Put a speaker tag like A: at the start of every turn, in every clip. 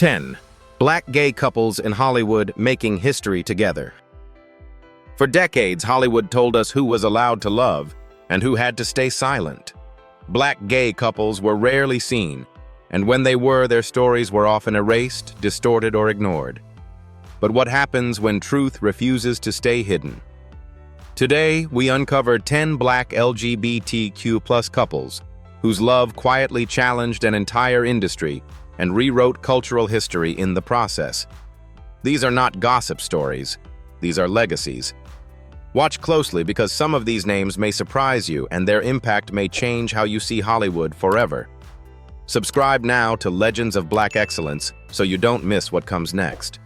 A: 10. Black gay couples in Hollywood making history together. For decades, Hollywood told us who was allowed to love and who had to stay silent. Black gay couples were rarely seen, and when they were, their stories were often erased, distorted, or ignored. But what happens when truth refuses to stay hidden? Today, we uncovered 10 black LGBTQ+ couples whose love quietly challenged an entire industry and rewrote cultural history in the process. These are not gossip stories. These are legacies. Watch closely because some of these names may surprise you and their impact may change how you see Hollywood forever. Subscribe now to Legends of Black Excellence so you don't miss what comes next.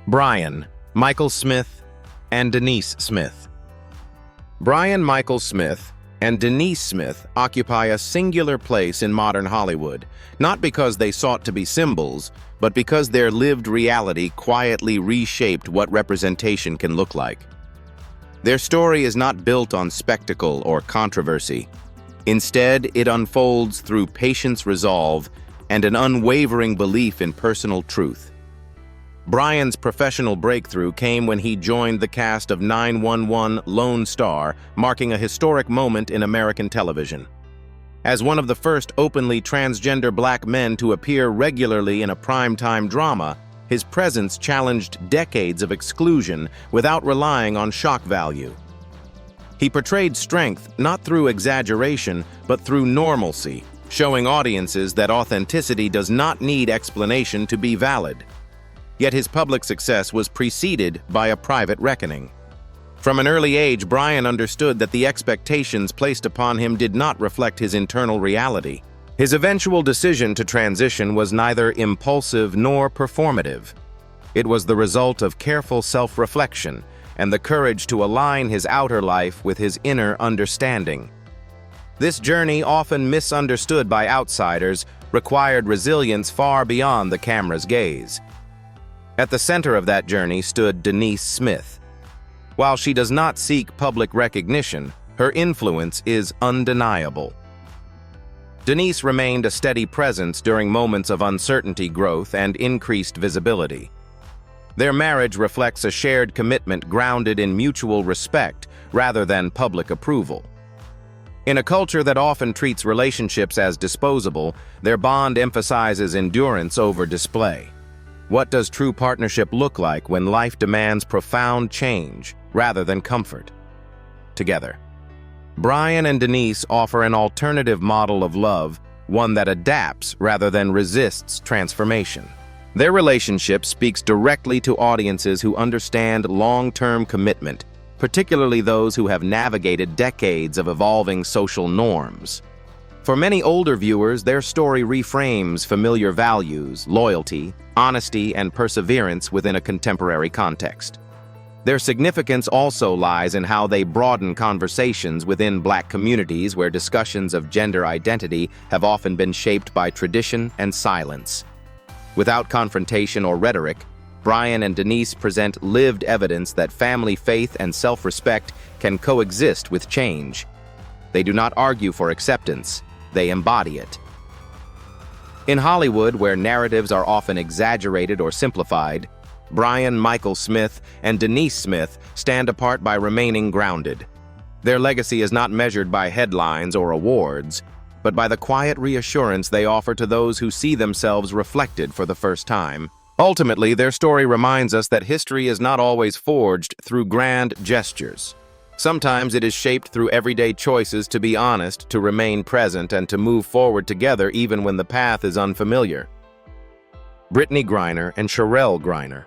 A: Brian Michael Smith and Denise Smith. Brian Michael Smith and Denise Smith occupy a singular place in modern Hollywood, not because they sought to be symbols, but because their lived reality quietly reshaped what representation can look like. Their story is not built on spectacle or controversy. Instead, it unfolds through patience, resolve, and an unwavering belief in personal truth. Brian's professional breakthrough came when he joined the cast of 911 Lone Star, marking a historic moment in American television. As one of the first openly transgender black men to appear regularly in a primetime drama, his presence challenged decades of exclusion without relying on shock value. He portrayed strength not through exaggeration, but through normalcy, showing audiences that authenticity does not need explanation to be valid. Yet his public success was preceded by a private reckoning. From an early age, Brian understood that the expectations placed upon him did not reflect his internal reality. His eventual decision to transition was neither impulsive nor performative. It was the result of careful self-reflection and the courage to align his outer life with his inner understanding. This journey, often misunderstood by outsiders, required resilience far beyond the camera's gaze. At the center of that journey stood Denise Smith. While she does not seek public recognition, her influence is undeniable. Denise remained a steady presence during moments of uncertainty, growth, and increased visibility. Their marriage reflects a shared commitment grounded in mutual respect rather than public approval. In a culture that often treats relationships as disposable, their bond emphasizes endurance over display. What does true partnership look like when life demands profound change rather than comfort? Together, Brian and Denise offer an alternative model of love, one that adapts rather than resists transformation. Their relationship speaks directly to audiences who understand long-term commitment, particularly those who have navigated decades of evolving social norms. For many older viewers, their story reframes familiar values, loyalty, honesty, and perseverance within a contemporary context. Their significance also lies in how they broaden conversations within black communities where discussions of gender identity have often been shaped by tradition and silence. Without confrontation or rhetoric, Brian and Denise present lived evidence that family faith and self-respect can coexist with change. They do not argue for acceptance. They embody it. In Hollywood, where narratives are often exaggerated or simplified, Brian Michael Smith and Denise Smith stand apart by remaining grounded. Their legacy is not measured by headlines or awards, but by the quiet reassurance they offer to those who see themselves reflected for the first time. Ultimately, their story reminds us that history is not always forged through grand gestures. Sometimes it is shaped through everyday choices to be honest, to remain present, and to move forward together even when the path is unfamiliar. Brittney Griner and Cherelle Griner.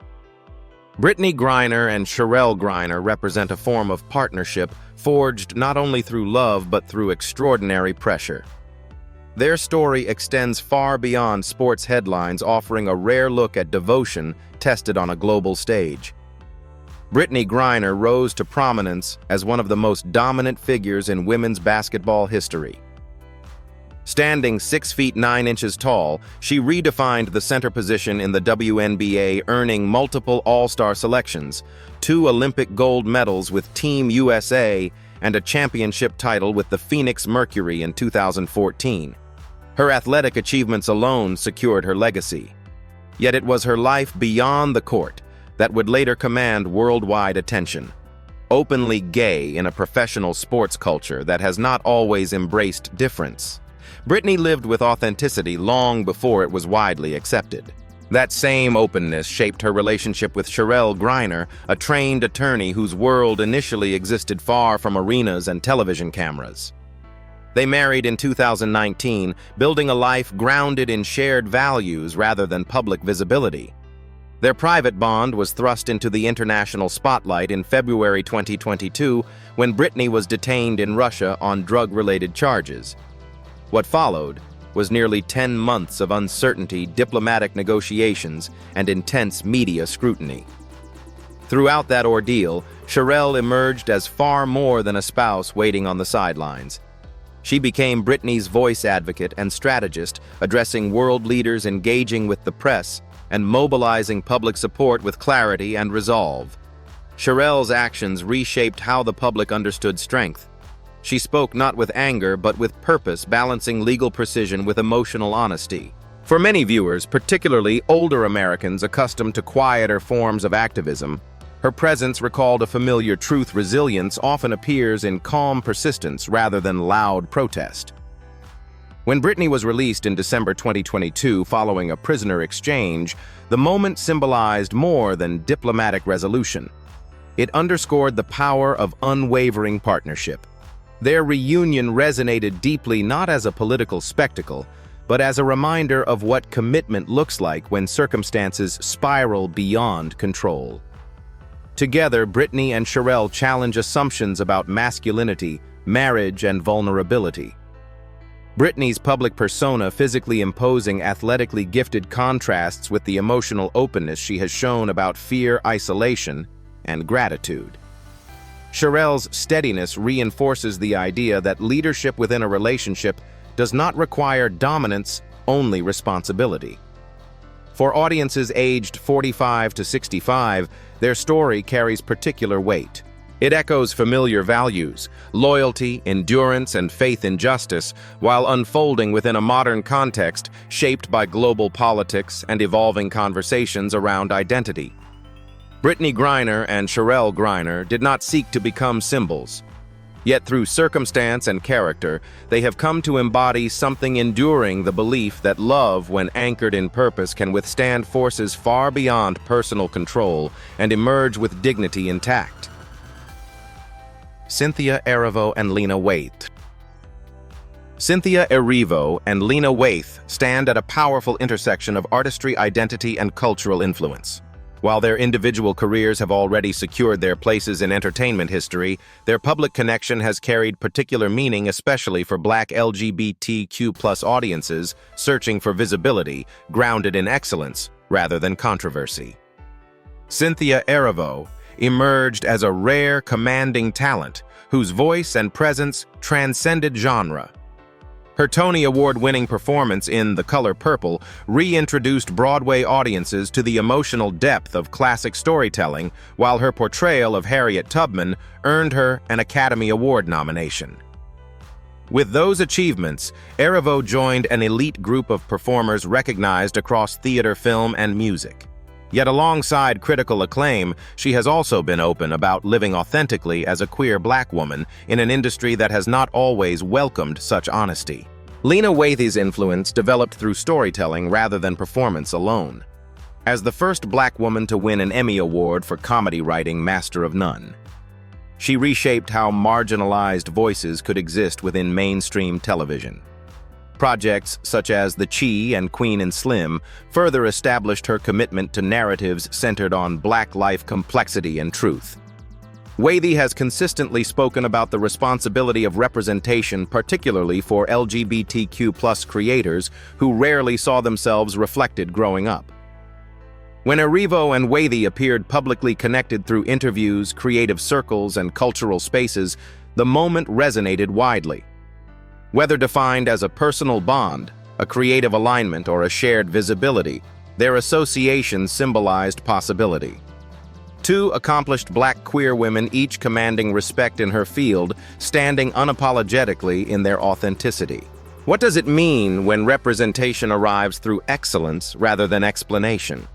A: Brittney Griner and Cherelle Griner represent a form of partnership forged not only through love but through extraordinary pressure. Their story extends far beyond sports headlines, offering a rare look at devotion tested on a global stage. Brittney Griner rose to prominence as one of the most dominant figures in women's basketball history. Standing 6 feet 9 inches tall, she redefined the center position in the WNBA, earning multiple All-Star selections, 2 Olympic gold medals with Team USA, and a championship title with the Phoenix Mercury in 2014. Her athletic achievements alone secured her legacy. Yet it was her life beyond the court that would later command worldwide attention. Openly gay in a professional sports culture that has not always embraced difference, Britney lived with authenticity long before it was widely accepted. That same openness shaped her relationship with Cherelle Griner, a trained attorney whose world initially existed far from arenas and television cameras. They married in 2019, building a life grounded in shared values rather than public visibility. Their private bond was thrust into the international spotlight in February 2022 when Britney was detained in Russia on drug-related charges. What followed was nearly 10 months of uncertainty, diplomatic negotiations, and intense media scrutiny. Throughout that ordeal, Cherelle emerged as far more than a spouse waiting on the sidelines. She became Britney's voice advocate and strategist, addressing world leaders, engaging with the press, and mobilizing public support with clarity and resolve. Cherelle's actions reshaped how the public understood strength. She spoke not with anger, but with purpose, balancing legal precision with emotional honesty. For many viewers, particularly older Americans accustomed to quieter forms of activism, her presence recalled a familiar truth. Resilience often appears in calm persistence rather than loud protest. When Britney was released in December 2022 following a prisoner exchange, the moment symbolized more than diplomatic resolution. It underscored the power of unwavering partnership. Their reunion resonated deeply not as a political spectacle, but as a reminder of what commitment looks like when circumstances spiral beyond control. Together, Britney and Cherelle challenge assumptions about masculinity, marriage, and vulnerability. Britney's public persona, physically imposing, athletically gifted, contrasts with the emotional openness she has shown about fear, isolation, and gratitude. Cherelle's steadiness reinforces the idea that leadership within a relationship does not require dominance, only responsibility. For audiences aged 45 to 65, their story carries particular weight. It echoes familiar values, loyalty, endurance, and faith in justice, while unfolding within a modern context shaped by global politics and evolving conversations around identity. Britney Griner and Cherelle Griner did not seek to become symbols. Yet through circumstance and character, they have come to embody something enduring: the belief that love, when anchored in purpose, can withstand forces far beyond personal control and emerge with dignity intact. Cynthia Erivo and Lena Waithe. Cynthia Erivo and Lena Waithe stand at a powerful intersection of artistry, identity, and cultural influence. While their individual careers have already secured their places in entertainment history, their public connection has carried particular meaning, especially for Black LGBTQ+ audiences searching for visibility grounded in excellence rather than controversy. Cynthia Erivo emerged as a rare, commanding talent whose voice and presence transcended genre. Her Tony Award-winning performance in The Color Purple reintroduced Broadway audiences to the emotional depth of classic storytelling, while her portrayal of Harriet Tubman earned her an Academy Award nomination. With those achievements, Erivo joined an elite group of performers recognized across theater, film, and music. Yet alongside critical acclaim, she has also been open about living authentically as a queer Black woman in an industry that has not always welcomed such honesty. Lena Waithe's influence developed through storytelling rather than performance alone. As the first Black woman to win an Emmy Award for comedy writing, Master of None, she reshaped how marginalized voices could exist within mainstream television. Projects such as The Chi and Queen and Slim further established her commitment to narratives centered on Black life complexity and truth. Waithe has consistently spoken about the responsibility of representation, particularly for LGBTQ+ creators who rarely saw themselves reflected growing up. When Erivo and Waithe appeared publicly connected through interviews, creative circles, and cultural spaces, the moment resonated widely. Whether defined as a personal bond, a creative alignment, or a shared visibility, their association symbolized possibility. Two accomplished Black queer women, each commanding respect in her field, standing unapologetically in their authenticity. What does it mean when representation arrives through excellence rather than explanation?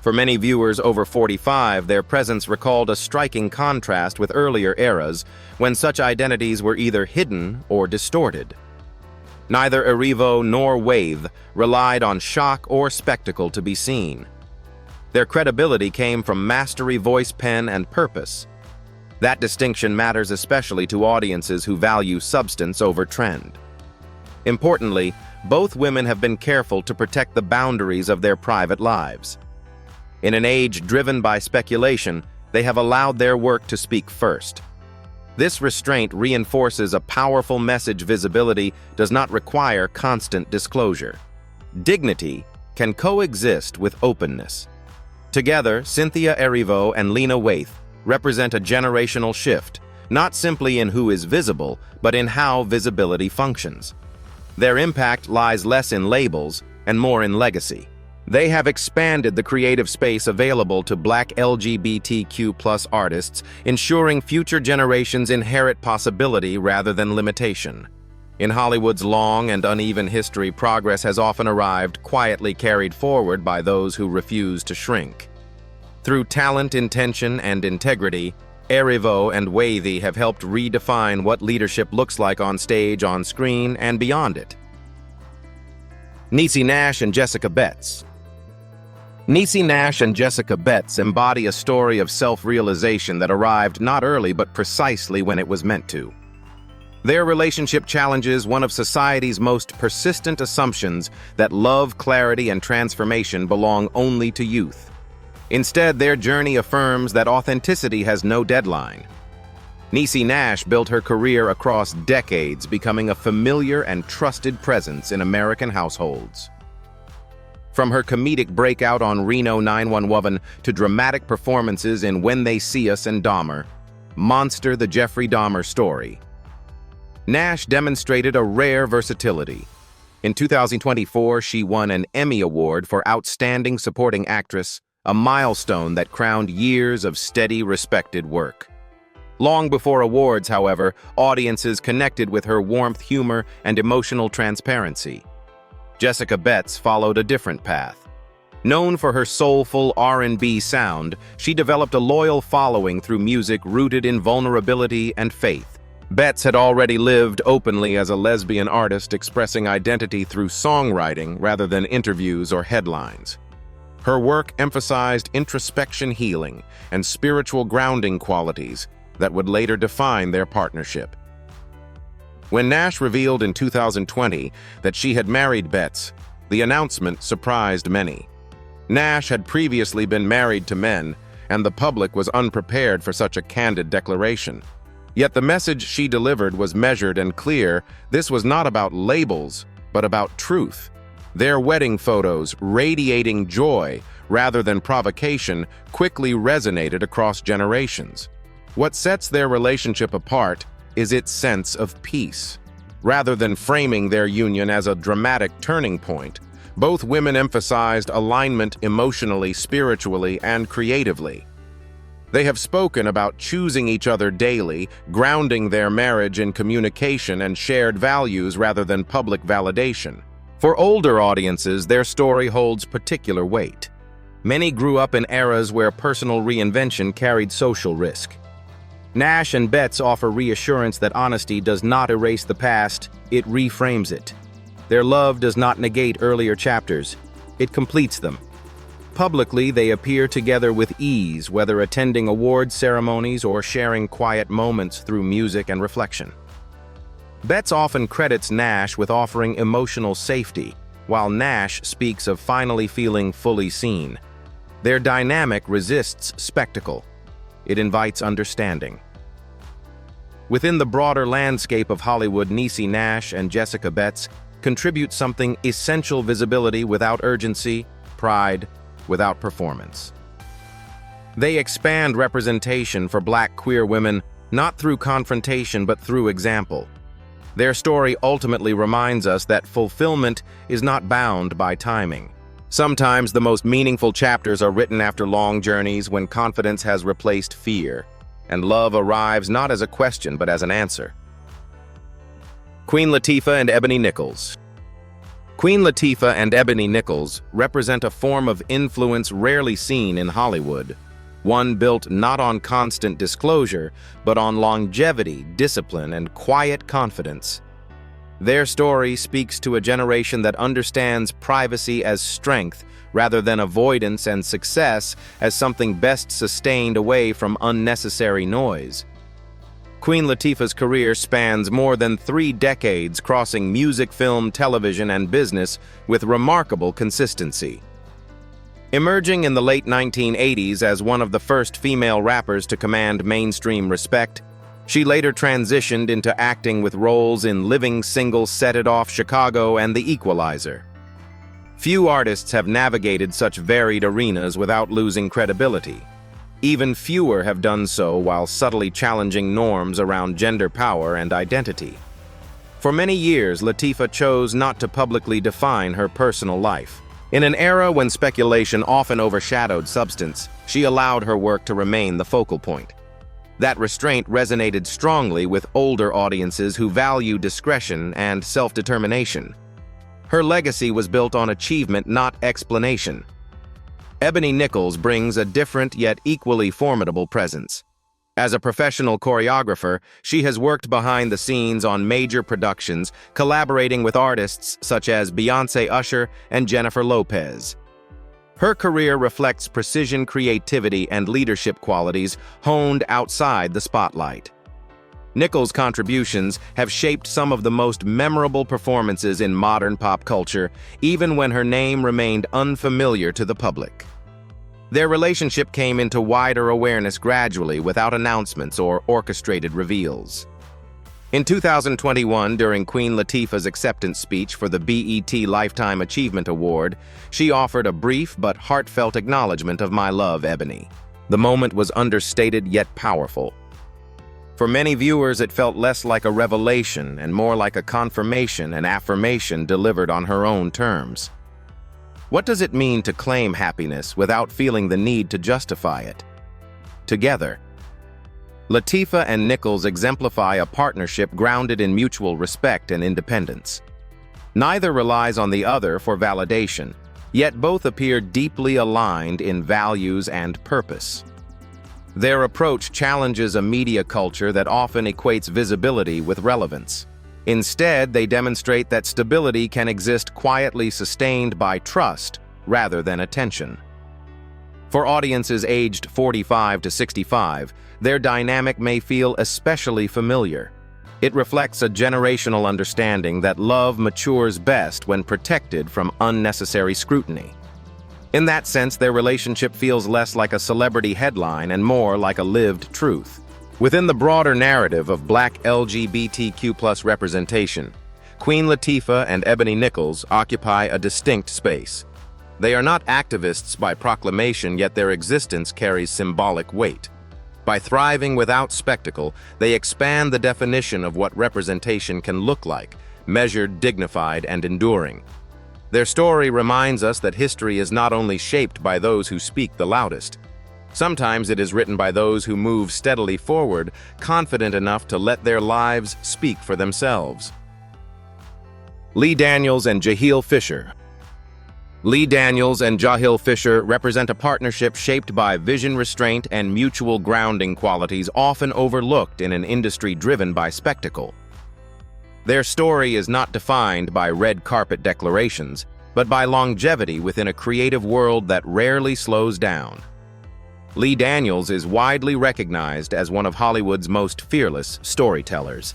A: For many viewers over 45, their presence recalled a striking contrast with earlier eras when such identities were either hidden or distorted. Neither Erivo nor Wave relied on shock or spectacle to be seen. Their credibility came from mastery, voice, pen, and purpose. That distinction matters especially to audiences who value substance over trend. Importantly, both women have been careful to protect the boundaries of their private lives. In an age driven by speculation, they have allowed their work to speak first. This restraint reinforces a powerful message. Visibility does not require constant disclosure. Dignity can coexist with openness. Together, Cynthia Erivo and Lena Waithe represent a generational shift, not simply in who is visible, but in how visibility functions. Their impact lies less in labels and more in legacy. They have expanded the creative space available to Black LGBTQ+ artists, ensuring future generations inherit possibility rather than limitation. In Hollywood's long and uneven history, progress has often arrived quietly carried forward by those who refuse to shrink. Through talent, intention, and integrity, Erivo and Waithe have helped redefine what leadership looks like on stage, on screen, and beyond it. Niecy Nash and Jessica Betts. Niecy Nash and Jessica Betts embody a story of self-realization that arrived not early but precisely when it was meant to. Their relationship challenges one of society's most persistent assumptions that love, clarity, and transformation belong only to youth. Instead, their journey affirms that authenticity has no deadline. Niecy Nash built her career across decades, becoming a familiar and trusted presence in American households. From her comedic breakout on Reno 911 to dramatic performances in When They See Us and Dahmer, Monster: The Jeffrey Dahmer Story, Nash demonstrated a rare versatility. In 2024, she won an Emmy Award for Outstanding Supporting Actress, a milestone that crowned years of steady, respected work. Long before awards, however, audiences connected with her warmth, humor, and emotional transparency. Jessica Betts followed a different path. Known for her soulful R&B sound, she developed a loyal following through music rooted in vulnerability and faith. Betts had already lived openly as a lesbian artist, expressing identity through songwriting rather than interviews or headlines. Her work emphasized introspection, healing, and spiritual grounding qualities that would later define their partnership. When Nash revealed in 2020 that she had married Betts, the announcement surprised many. Nash had previously been married to men, and the public was unprepared for such a candid declaration. Yet the message she delivered was measured and clear. This was not about labels, but about truth. Their wedding photos, radiating joy rather than provocation, quickly resonated across generations. What sets their relationship apart is its sense of peace. Rather than framing their union as a dramatic turning point, both women emphasized alignment emotionally, spiritually, and creatively. They have spoken about choosing each other daily, grounding their marriage in communication and shared values rather than public validation. For older audiences, their story holds particular weight. Many grew up in eras where personal reinvention carried social risk. Nash and Betts offer reassurance that honesty does not erase the past, it reframes it. Their love does not negate earlier chapters, it completes them. Publicly, they appear together with ease, whether attending award ceremonies or sharing quiet moments through music and reflection. Betts often credits Nash with offering emotional safety, while Nash speaks of finally feeling fully seen. Their dynamic resists spectacle. It invites understanding. Within the broader landscape of Hollywood, Niecy Nash and Jessica Betts contribute something essential: visibility without urgency, pride without performance. They expand representation for Black queer women, not through confrontation but through example. Their story ultimately reminds us that fulfillment is not bound by timing. Sometimes the most meaningful chapters are written after long journeys, when confidence has replaced fear, and love arrives not as a question but as an answer. Queen Latifah and Ebony Nichols. Queen Latifah and Ebony Nichols represent a form of influence rarely seen in Hollywood, one built not on constant disclosure, but on longevity, discipline, and quiet confidence. Their story speaks to a generation that understands privacy as strength rather than avoidance, and success as something best sustained away from unnecessary noise. Queen Latifah's career spans more than 3 decades, crossing music, film, television, and business with remarkable consistency. Emerging in the late 1980s as one of the first female rappers to command mainstream respect, she later transitioned into acting with roles in Living Single, Set It Off, Chicago, and The Equalizer. Few artists have navigated such varied arenas without losing credibility. Even fewer have done so while subtly challenging norms around gender power and identity. For many years, Latifah chose not to publicly define her personal life. In an era when speculation often overshadowed substance, she allowed her work to remain the focal point. That restraint resonated strongly with older audiences who value discretion and self-determination. Her legacy was built on achievement, not explanation. Ebony Nichols brings a different yet equally formidable presence. As a professional choreographer, she has worked behind the scenes on major productions, collaborating with artists such as Beyoncé, Usher, and Jennifer Lopez. Her career reflects precision, creativity, and leadership qualities honed outside the spotlight. Nichols' contributions have shaped some of the most memorable performances in modern pop culture, even when her name remained unfamiliar to the public. Their relationship came into wider awareness gradually, without announcements or orchestrated reveals. In 2021, during Queen Latifah's acceptance speech for the BET Lifetime Achievement Award, she offered a brief but heartfelt acknowledgement of "My love, Ebony." The moment was understated yet powerful. For many viewers, it felt less like a revelation and more like a confirmation and affirmation delivered on her own terms. What does it mean to claim happiness without feeling the need to justify it? Together, Latifah and Nichols exemplify a partnership grounded in mutual respect and independence. Neither relies on the other for validation, yet both appear deeply aligned in values and purpose. Their approach challenges a media culture that often equates visibility with relevance. Instead, they demonstrate that stability can exist quietly, sustained by trust rather than attention. For audiences aged 45 to 65, their dynamic may feel especially familiar. It reflects a generational understanding that love matures best when protected from unnecessary scrutiny. In that sense, their relationship feels less like a celebrity headline and more like a lived truth. Within the broader narrative of Black LGBTQ+ representation, Queen Latifah and Ebony Nichols occupy a distinct space. They are not activists by proclamation, yet their existence carries symbolic weight. By thriving without spectacle, they expand the definition of what representation can look like, measured, dignified, and enduring. Their story reminds us that history is not only shaped by those who speak the loudest. Sometimes it is written by those who move steadily forward, confident enough to let their lives speak for themselves. Lee Daniels and Jaheel Fisher. Lee Daniels and Jaheel Fisher represent a partnership shaped by vision, restraint, and mutual grounding qualities often overlooked in an industry driven by spectacle. Their story is not defined by red carpet declarations, but by longevity within a creative world that rarely slows down. Lee Daniels is widely recognized as one of Hollywood's most fearless storytellers.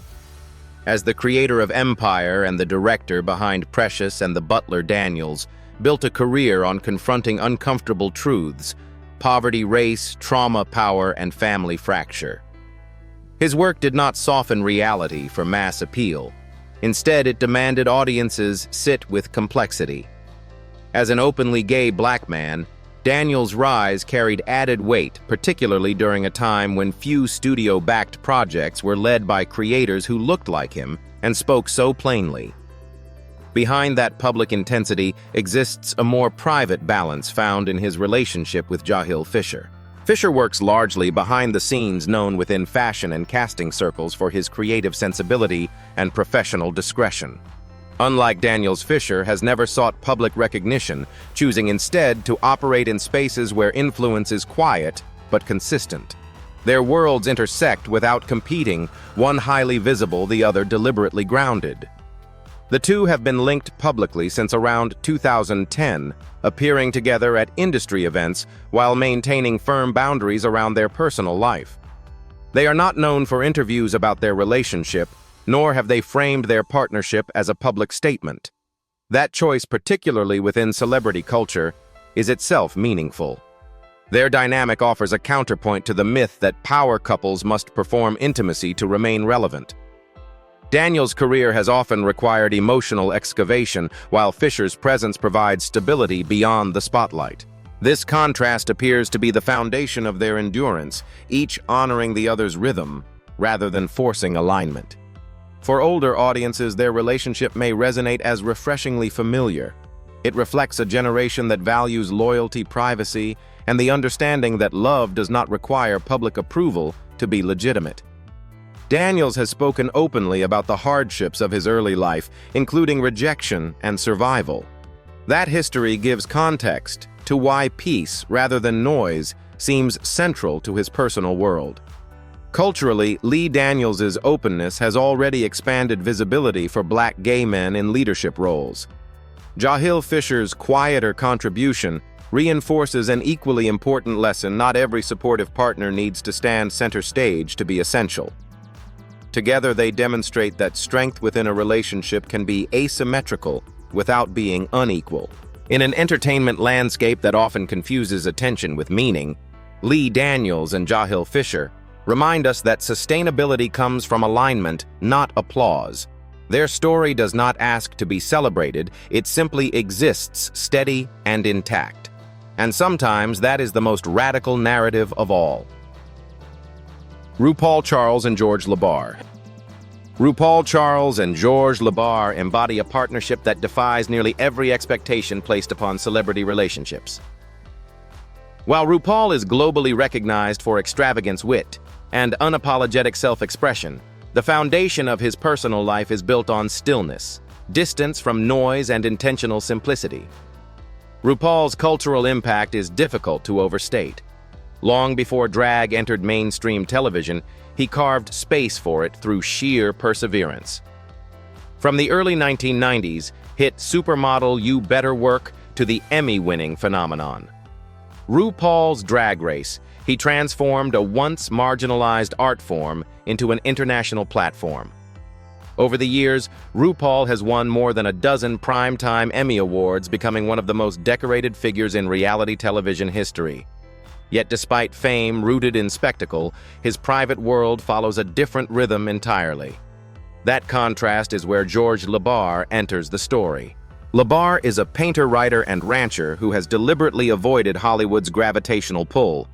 A: As the creator of Empire and the director behind Precious and The Butler, Daniels built a career on confronting uncomfortable truths: poverty, race, trauma, power, and family fracture. His work did not soften reality for mass appeal. Instead, it demanded audiences sit with complexity. As an openly gay black man, Daniels' rise carried added weight, particularly during a time when few studio-backed projects were led by creators who looked like him and spoke so plainly. Behind that public intensity exists a more private balance found in his relationship with Jaheel Fisher. Fisher works largely behind the scenes, known within fashion and casting circles for his creative sensibility and professional discretion. Unlike Daniels, Fisher has never sought public recognition, choosing instead to operate in spaces where influence is quiet but consistent. Their worlds intersect without competing, one highly visible, the other deliberately grounded. The two have been linked publicly since around 2010, appearing together at industry events while maintaining firm boundaries around their personal life. They are not known for interviews about their relationship, nor have they framed their partnership as a public statement. That choice, particularly within celebrity culture, is itself meaningful. Their dynamic offers a counterpoint to the myth that power couples must perform intimacy to remain relevant. Daniels' career has often required emotional excavation, while Fisher's presence provides stability beyond the spotlight. This contrast appears to be the foundation of their endurance, each honoring the other's rhythm rather than forcing alignment. For older audiences, their relationship may resonate as refreshingly familiar. It reflects a generation that values loyalty, privacy, and the understanding that love does not require public approval to be legitimate. Daniels has spoken openly about the hardships of his early life, including rejection and survival. That history gives context to why peace, rather than noise, seems central to his personal world. Culturally, Lee Daniels' openness has already expanded visibility for Black gay men in leadership roles. Jahil Fisher's quieter contribution reinforces an equally important lesson: not every supportive partner needs to stand center stage to be essential. Together, they demonstrate that strength within a relationship can be asymmetrical without being unequal. In an entertainment landscape that often confuses attention with meaning, Lee Daniels and Jahil Fisher remind us that sustainability comes from alignment, not applause. Their story does not ask to be celebrated, it simply exists steady and intact. And sometimes that is the most radical narrative of all. RuPaul Charles and George LeBar. RuPaul Charles and George LeBar embody a partnership that defies nearly every expectation placed upon celebrity relationships. While RuPaul is globally recognized for extravagance, wit, and unapologetic self-expression, the foundation of his personal life is built on stillness, distance from noise, and intentional simplicity. RuPaul's cultural impact is difficult to overstate. Long before drag entered mainstream television, he carved space for it through sheer perseverance. From the early 1990s hit Supermodel You Better Work to the Emmy-winning phenomenon, RuPaul's Drag Race, he transformed a once marginalized art form into an international platform. Over the years, RuPaul has won more than a dozen primetime Emmy Awards, becoming one of the most decorated figures in reality television history. Yet despite fame rooted in spectacle, his private world follows a different rhythm entirely. That contrast is where George LeBar enters the story. LeBar is a painter, writer, and rancher who has deliberately avoided Hollywood's gravitational pull.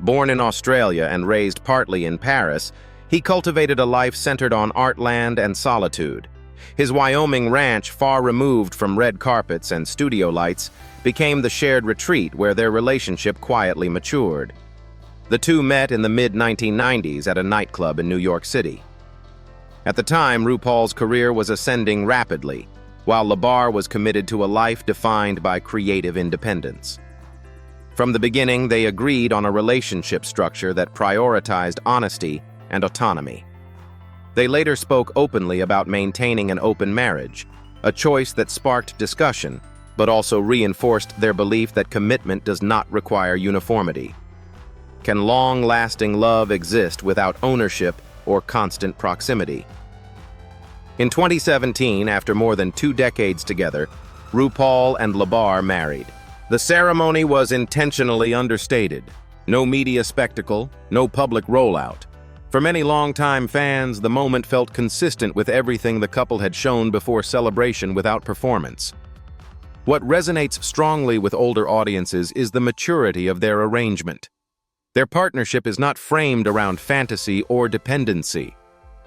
A: Born in Australia and raised partly in Paris, he cultivated a life centered on artland and solitude. His Wyoming ranch, far removed from red carpets and studio lights, became the shared retreat where their relationship quietly matured. The two met in the mid-1990s at a nightclub in New York City. At the time, RuPaul's career was ascending rapidly, while LeBar was committed to a life defined by creative independence. From the beginning, they agreed on a relationship structure that prioritized honesty and autonomy. They later spoke openly about maintaining an open marriage, a choice that sparked discussion, but also reinforced their belief that commitment does not require uniformity. Can long-lasting love exist without ownership or constant proximity? In 2017, after more than 2 decades together, RuPaul and LeBar married. The ceremony was intentionally understated. No media spectacle, no public rollout. For many longtime fans, the moment felt consistent with everything the couple had shown before celebration without performance. What resonates strongly with older audiences is the maturity of their arrangement. Their partnership is not framed around fantasy or dependency.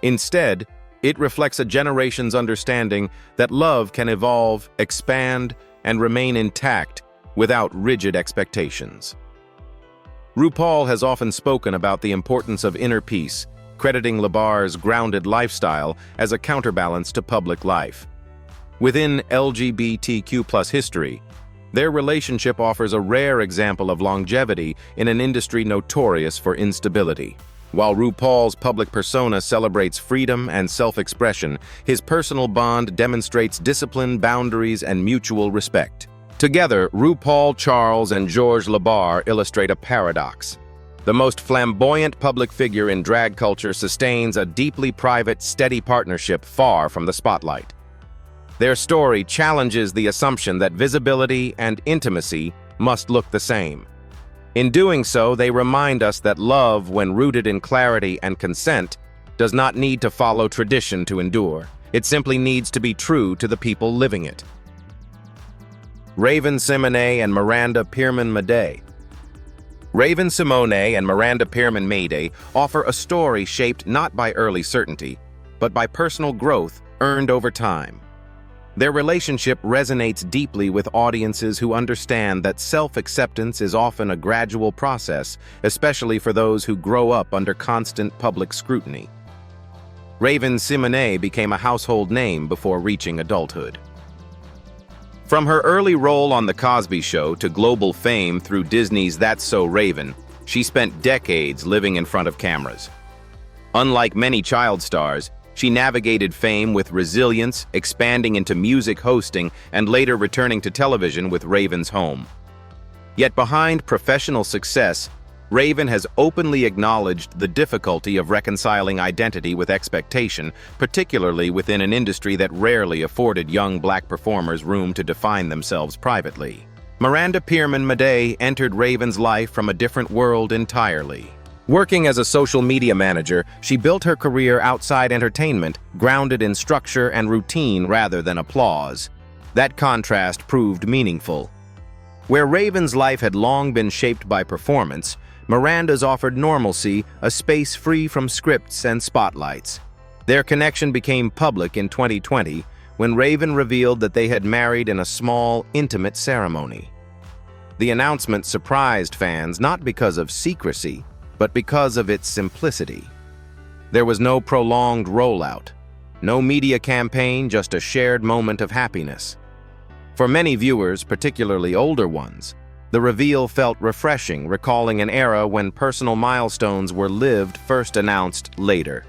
A: Instead, it reflects a generation's understanding that love can evolve, expand, and remain intact without rigid expectations. RuPaul has often spoken about the importance of inner peace, crediting LaBar's grounded lifestyle as a counterbalance to public life. Within LGBTQ+ history, their relationship offers a rare example of longevity in an industry notorious for instability. While RuPaul's public persona celebrates freedom and self-expression, his personal bond demonstrates discipline, boundaries, and mutual respect. Together, RuPaul Charles and Georges LaBar illustrate a paradox. The most flamboyant public figure in drag culture sustains a deeply private, steady partnership far from the spotlight. Their story challenges the assumption that visibility and intimacy must look the same. In doing so, they remind us that love, when rooted in clarity and consent, does not need to follow tradition to endure. It simply needs to be true to the people living it. Raven-Symoné and Miranda Pierman-Méday. Raven-Symoné and Miranda Pierman-Méday offer a story shaped not by early certainty, but by personal growth earned over time. Their relationship resonates deeply with audiences who understand that self-acceptance is often a gradual process, especially for those who grow up under constant public scrutiny. Raven-Symoné became a household name before reaching adulthood. From her early role on The Cosby Show to global fame through Disney's That's So Raven, she spent decades living in front of cameras. Unlike many child stars, she navigated fame with resilience, expanding into music hosting and later returning to television with Raven's Home. Yet behind professional success, Raven has openly acknowledged the difficulty of reconciling identity with expectation, particularly within an industry that rarely afforded young black performers room to define themselves privately. Miranda Pierman-Méday entered Raven's life from a different world entirely. Working as a social media manager, she built her career outside entertainment, grounded in structure and routine rather than applause. That contrast proved meaningful. Where Raven's life had long been shaped by performance, Miranda's offered normalcy, a space free from scripts and spotlights. Their connection became public in 2020 when Raven revealed that they had married in a small, intimate ceremony. The announcement surprised fans not because of secrecy, but because of its simplicity. There was no prolonged rollout, no media campaign, just a shared moment of happiness. For many viewers, particularly older ones, the reveal felt refreshing, recalling an era when personal milestones were lived first, announced later.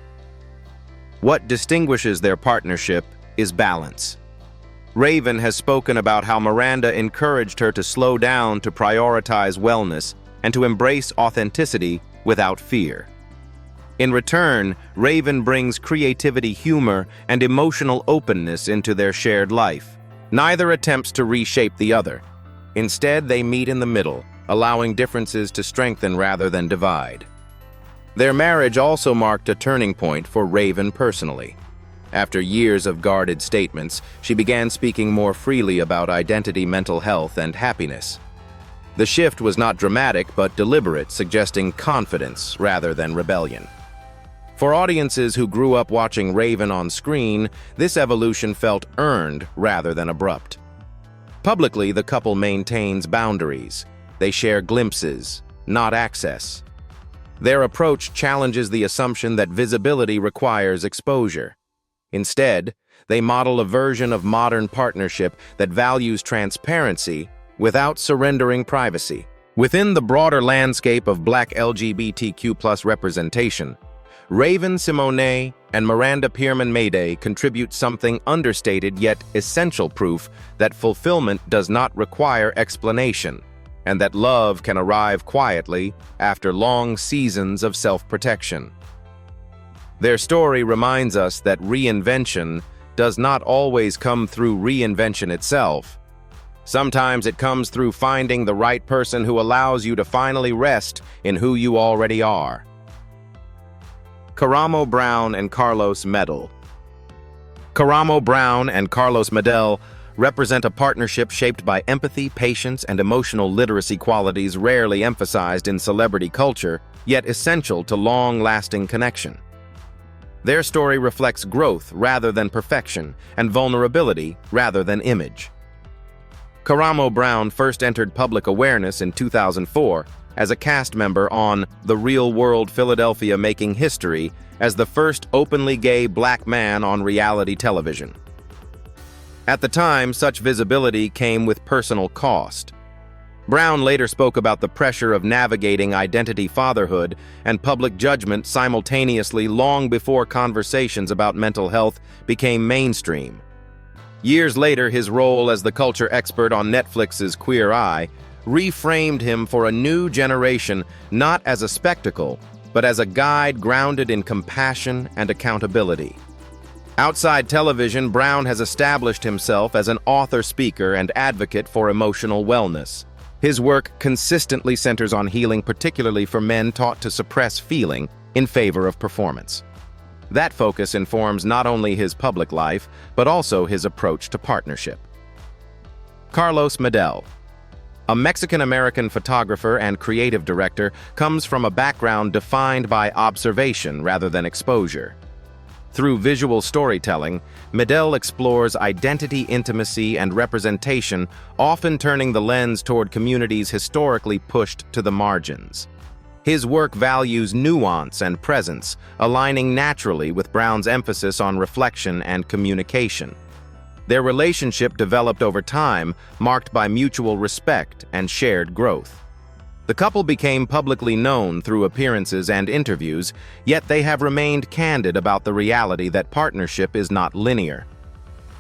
A: What distinguishes their partnership is balance. Raven has spoken about how Miranda encouraged her to slow down, to prioritize wellness, and to embrace authenticity without fear. In return, Raven brings creativity, humor, and emotional openness into their shared life. Neither attempts to reshape the other. Instead, they meet in the middle, allowing differences to strengthen rather than divide. Their marriage also marked a turning point for Raven personally. After years of guarded statements, she began speaking more freely about identity, mental health, and happiness. The shift was not dramatic but deliberate, suggesting confidence rather than rebellion. For audiences who grew up watching Raven on screen, this evolution felt earned rather than abrupt. Publicly, the couple maintains boundaries. They share glimpses, not access. Their approach challenges the assumption that visibility requires exposure. Instead, they model a version of modern partnership that values transparency without surrendering privacy. Within the broader landscape of Black LGBTQ+ representation, Raven-Symoné and Miranda Pierman-Méday contribute something understated yet essential: proof that fulfillment does not require explanation, and that love can arrive quietly after long seasons of self-protection. Their story reminds us that reinvention does not always come through reinvention itself. Sometimes it comes through finding the right person who allows you to finally rest in who you already are. Karamo Brown and Carlos Medel. Karamo Brown and Carlos Medel represent a partnership shaped by empathy, patience, and emotional literacy, qualities rarely emphasized in celebrity culture, yet essential to long-lasting connection. Their story reflects growth rather than perfection, and vulnerability rather than image. Karamo Brown first entered public awareness in 2004 as a cast member on The Real World Philadelphia, making history as the first openly gay black man on reality television. At the time, such visibility came with personal cost. Brown later spoke about the pressure of navigating identity fatherhood and public judgment simultaneously long before conversations about mental health became mainstream. Years later, his role as the culture expert on Netflix's Queer Eye reframed him for a new generation, not as a spectacle, but as a guide grounded in compassion and accountability. Outside television, Brown has established himself as an author, speaker, and advocate for emotional wellness. His work consistently centers on healing, particularly for men taught to suppress feeling in favor of performance. That focus informs not only his public life, but also his approach to partnership. Carlos Medel, a Mexican-American photographer and creative director, comes from a background defined by observation rather than exposure. Through visual storytelling, Medel explores identity, intimacy, and representation, often turning the lens toward communities historically pushed to the margins. His work values nuance and presence, aligning naturally with Brown's emphasis on reflection and communication. Their relationship developed over time, marked by mutual respect and shared growth. The couple became publicly known through appearances and interviews, yet they have remained candid about the reality that partnership is not linear.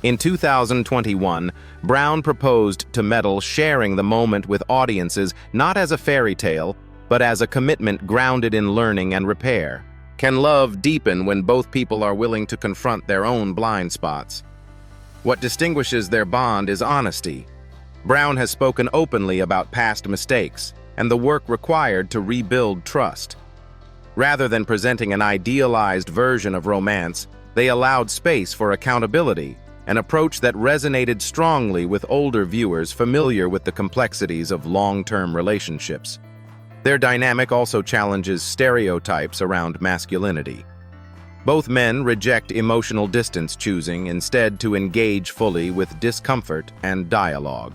A: In 2021, Brown proposed to Medel, sharing the moment with audiences not as a fairy tale, but as a commitment grounded in learning and repair. Can love deepen when both people are willing to confront their own blind spots? What distinguishes their bond is honesty. Brown has spoken openly about past mistakes and the work required to rebuild trust. Rather than presenting an idealized version of romance, they allowed space for accountability, an approach that resonated strongly with older viewers familiar with the complexities of long-term relationships. Their dynamic also challenges stereotypes around masculinity. Both men reject emotional distance, choosing instead to engage fully with discomfort and dialogue.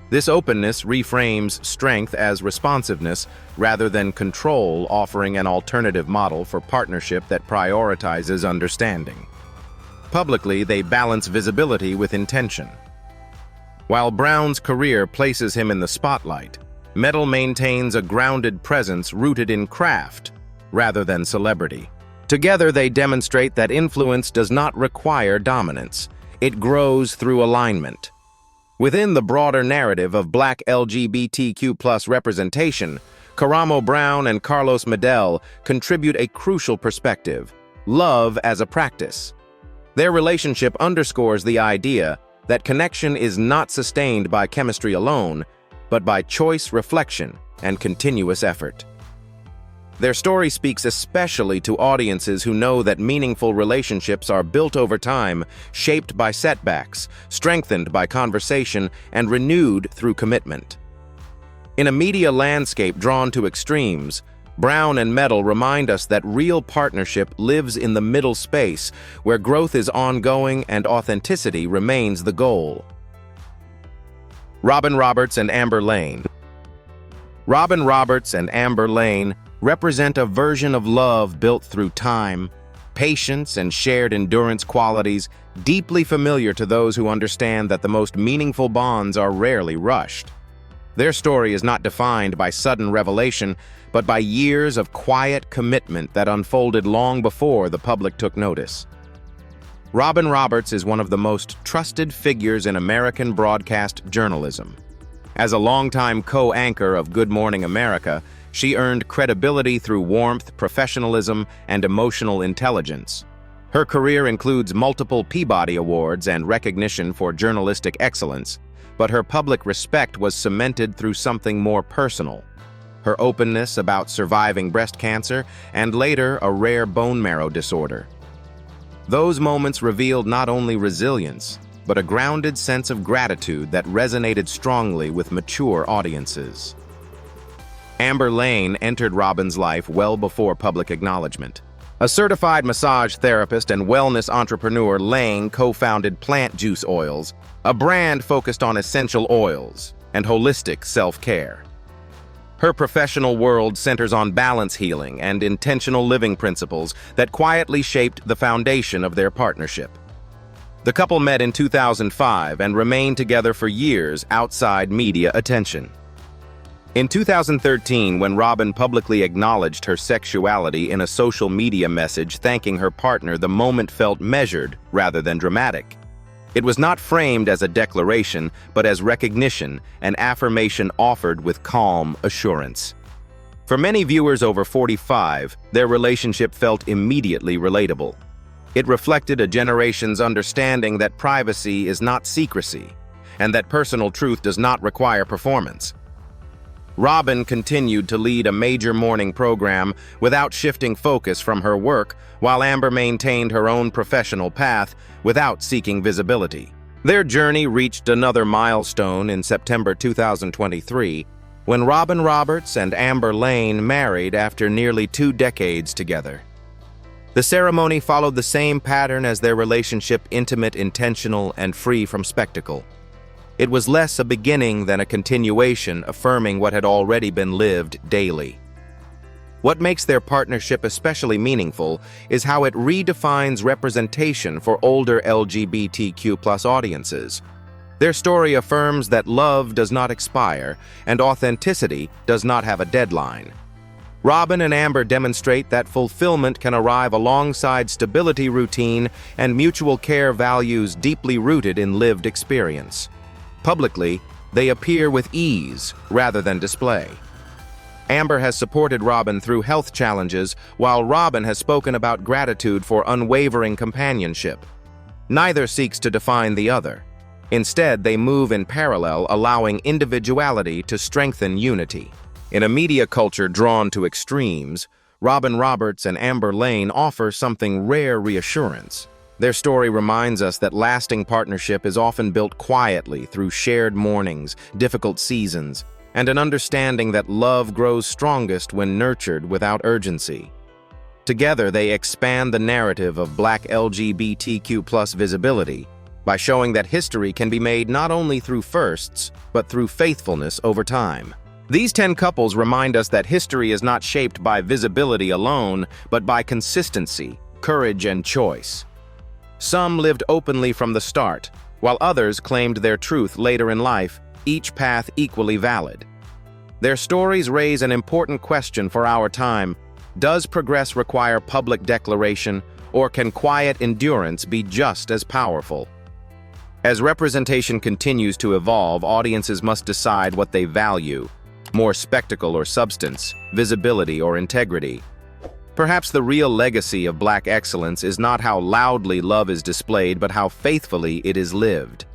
A: This openness reframes strength as responsiveness rather than control, offering an alternative model for partnership that prioritizes understanding. Publicly, they balance visibility with intention. While Brown's career places him in the spotlight, Medel maintains a grounded presence rooted in craft rather than celebrity. Together, they demonstrate that influence does not require dominance. It grows through alignment. Within the broader narrative of Black LGBTQ+ representation, Karamo Brown and Carlos Medel contribute a crucial perspective: love as a practice. Their relationship underscores the idea that connection is not sustained by chemistry alone, but by choice, reflection, and continuous effort. Their story speaks especially to audiences who know that meaningful relationships are built over time, shaped by setbacks, strengthened by conversation, and renewed through commitment. In a media landscape drawn to extremes, Brown and Medel remind us that real partnership lives in the middle space, where growth is ongoing and authenticity remains the goal. Robin Roberts and Amber Laign. Robin Roberts and Amber Laign represent a version of love built through time, patience, and shared endurance, qualities deeply familiar to those who understand that the most meaningful bonds are rarely rushed. Their story is not defined by sudden revelation, but by years of quiet commitment that unfolded long before the public took notice. Robin Roberts is one of the most trusted figures in American broadcast journalism. As a longtime co-anchor of Good Morning America, she earned credibility through warmth, professionalism, and emotional intelligence. Her career includes multiple Peabody Awards and recognition for journalistic excellence, but her public respect was cemented through something more personal: her openness about surviving breast cancer and later a rare bone marrow disorder. Those moments revealed not only resilience, but a grounded sense of gratitude that resonated strongly with mature audiences. Amber Laign entered Robin's life well before public acknowledgement. A certified massage therapist and wellness entrepreneur, Lane co-founded Plant Juice Oils, a brand focused on essential oils and holistic self-care. Her professional world centers on balance healing and intentional living principles that quietly shaped the foundation of their partnership. The couple met in 2005 and remained together for years outside media attention. In 2013, when Robin publicly acknowledged her sexuality in a social media message thanking her partner, the moment felt measured rather than dramatic. It was not framed as a declaration, but as recognition, an affirmation offered with calm assurance. For many viewers over 45, their relationship felt immediately relatable. It reflected a generation's understanding that privacy is not secrecy, and that personal truth does not require performance. Robin continued to lead a major morning program without shifting focus from her work, while Amber maintained her own professional path without seeking visibility. Their journey reached another milestone in September 2023, when Robin Roberts and Amber Lane married after nearly 2 decades together. The ceremony followed the same pattern as their relationship: intimate, intentional, and free from spectacle. It was less a beginning than a continuation, affirming what had already been lived daily. What makes their partnership especially meaningful is how it redefines representation for older LGBTQ+ audiences. Their story affirms that love does not expire and authenticity does not have a deadline. Robin and Amber demonstrate that fulfillment can arrive alongside stability, routine, and mutual care, values deeply rooted in lived experience. Publicly, they appear with ease rather than display. Amber has supported Robin through health challenges, while Robin has spoken about gratitude for unwavering companionship. Neither seeks to define the other. Instead, they move in parallel, allowing individuality to strengthen unity. In a media culture drawn to extremes, Robin Roberts and Amber Lane offer something rare: reassurance. Their story reminds us that lasting partnership is often built quietly through shared mornings, difficult seasons, and an understanding that love grows strongest when nurtured without urgency. Together, they expand the narrative of Black LGBTQ+ visibility by showing that history can be made not only through firsts, but through faithfulness over time. These 10 couples remind us that history is not shaped by visibility alone, but by consistency, courage, and choice. Some lived openly from the start, while others claimed their truth later in life, each path equally valid. Their stories raise an important question for our time: does progress require public declaration, or can quiet endurance be just as powerful? As representation continues to evolve, audiences must decide what they value: more spectacle or substance, visibility or integrity. Perhaps the real legacy of Black excellence is not how loudly love is displayed, but how faithfully it is lived.